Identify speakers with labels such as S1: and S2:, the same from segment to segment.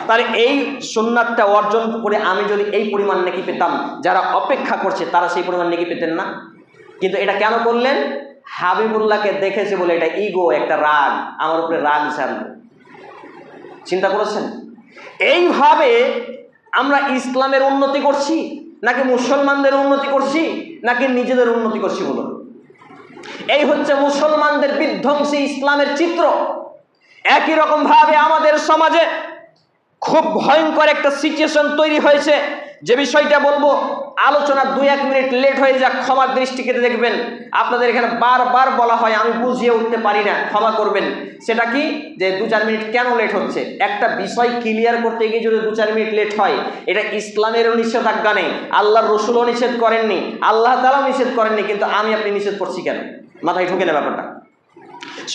S1: তাহলে এই সুন্নাতটা অর্জন করে আমি যদি এই পরিমাণ নেকি পেতাম, যারা অপেক্ষা করছে তারা সেই পরিমাণ নেকি পেতেন না। কিন্তু এটা কেন করলেন? হাবিবুল্লাহকে দেখেছে বলে, এটা ইগো, একটা রাগ, আমার উপরে রাগ ঝাড়ল। চিন্তা করেছেন? এইভাবে আমরা ইসলামের উন্নতি করছি নাকি মুসলমানদের উন্নতি করছি নাকি নিজেদের উন্নতি করছি বলুন? এই হচ্ছে মুসলমানদের বিধ্বংসী ইসলামের চিত্র। একই রকম ভাবে আমাদের সমাজে খুব ভয়ঙ্কর একটা সিচুয়েশন তৈরি হয়েছে, যে বিষয়টা বলবো, আলোচনা 2-1 মিনিট লেট হয়ে যাক, ক্ষমার দৃষ্টিতে দেখবেন। আপনাদের এখানে বারবার বলা হয়, আমি বুঝিয়ে উঠতে পারি না, ক্ষমা করবেন। সেটা কি, যে 2-4 মিনিট কেন লেট হচ্ছে? একটা বিষয় ক্লিয়ার করতে গিয়ে যদি 2-4 মিনিট লেট হয়, এটা ইসলামেরও নিষেধাজ্ঞা নেই, আল্লাহর রসুলও নিষেধ করেননি, আল্লাহ তাআলাও নিষেধ করেননি, কিন্তু আমি আপনি নিষেধ করছি কেন? মাথায় ঢোকে না ব্যাপারটা।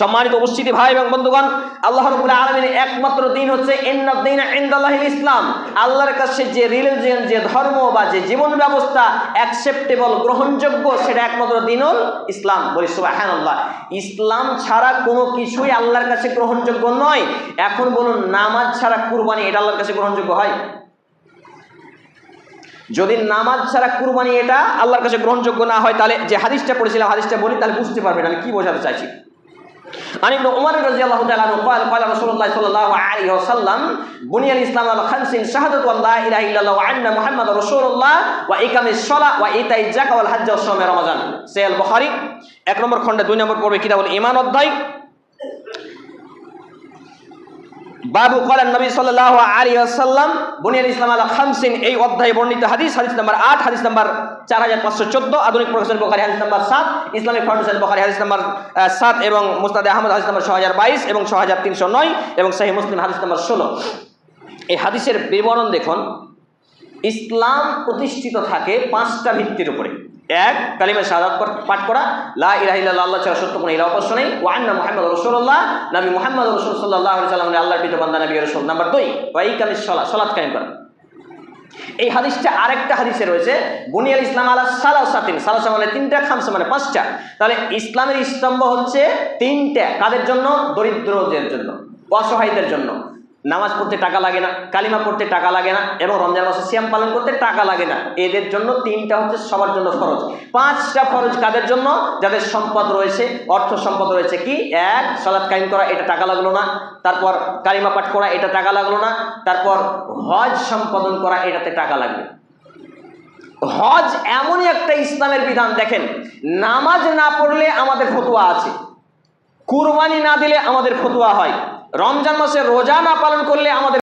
S1: সম্মানিত উপস্থিতি ভাই এবং বন্ধুগণ, আল্লাহ রাব্বুল আলামিনের একমাত্র দিন হচ্ছে ইন্নাদ দীনা ইনদাল্লাহিল ইসলাম। আল্লাহর কাছে যে রিলিজিয়ন, যে ধর্ম বা যে জীবন ব্যবস্থা অ্যাকসেপ্টেবল, গ্রহণযোগ্য, সেটা একমাত্র দিনুল ইসলাম। বলি সুবহানাল্লাহ। ইসলাম ছাড়া কোনো কিছুই আল্লাহর কাছে গ্রহণযোগ্য নয়। এখন বলুন, নামাজ ছাড়া কুরবানি, এটা আল্লাহর কাছে গ্রহণযোগ্য হয়? যদি নামাজ ছাড়া কুরবানি এটা আল্লাহর কাছে গ্রহণযোগ্য না হয়, তাহলে যে হাদিসটা পড়েছিলাম, হাদিসটা বলি, তাহলে বুঝতে পারবেন আমি কি বোঝাতে চাইছি। عن ابن عمر رضي الله تعالى عنه قال قال رسول الله صلى الله عليه وسلم بني الإسلام على 5: شهادة أن لا إله إلا الله وأن محمد رسول الله وإقام الصلاة وإيتاء الزكاة والحج وصوم رمضان। সহিহ বুখারী 1 নম্বর খণ্ডে 2 নম্বর পর্বে কিতাবুল ঈমান অধ্যায়, বাবু ক্বালা নবী সাল্লাল্লাহু আলাইহি ওয়াসাল্লাম বুনিয়াল ইসলাম আলা 5, এই অধ্যায়ে বর্ণিত হাদিস, হাদিস নাম্বার 8, হাদিস নাম্বার 4514, আধুনিক প্রকাশন বুখারী হাদিস নাম্বার 7, ইসলামিক ফাউন্ডেশন বুখারী হাদিস নাম্বার 7 এবং মুসনাদে আহমদ হাদিস নাম্বার 6022 এবং 6309 এবং সহিহ মুসলিম হাদিস নাম্বার 16। এই হাদিসের বিবরণ দেখুন। ইসলাম প্রতিষ্ঠিত থাকে 5টা ভিত্তির উপরে। 1, কালিমা শাহাদাত পাঠ করা, লা ইলাহা ইল্লাল্লাহ, আল্লাহ ছাড়া সত্য কোনো ইলাহ উপাস্য নেই, ওয়া আন্না মুহাম্মাদুর রাসূলুল্লাহ, নবী মুহাম্মদ রাসূল সাল্লাল্লাহু আলাইহি ওয়াসাল্লাম আল্লাহর প্রিয় বান্দা, নবী রাসূল। নাম্বার 2, ওয়া ইকামিস সালাত, সালাত কায়েম করা। এই হাদিসটা আরেকটা হাদিসে রয়েছে, বুনিয়াল ইসলাম আলা সালাসাতিন, সালাসা মানে 3টা, খামসা মানে 5টা। তাহলে ইসলামের স্তম্ভ হচ্ছে 3টা। কাদের জন্য? দরিদ্রদের জন্য, অসহায়দের জন্য। নামাজ পড়তে টাকা লাগে না, কালিমা পড়তে টাকা লাগে না, এবং রমজান মাসে সিয়াম পালন করতে টাকা লাগে না। এদের জন্য 3টা হচ্ছে সবার জন্য ফরজ। 5টা ফরজ কাদের জন্য? যাদের সম্পদ রয়েছে, অর্থ সম্পদ রয়েছে। কি? 1, সালাত কায়েম করা, এটা টাকা লাগলো না। তারপর কালিমা পাঠ করা, এটা টাকা লাগলো না। তারপর হজ সম্পাদন করা, এটাতে টাকা লাগবে। হজ এমনই একটা ইসলামের বিধান, দেখেন, নামাজ না পড়লে আমাদের ফতোয়া আছে, কুরবানি না দিলে আমাদের ফতোয়া হয়, রমজান মাসে রোজা না পালন করলে আমাদের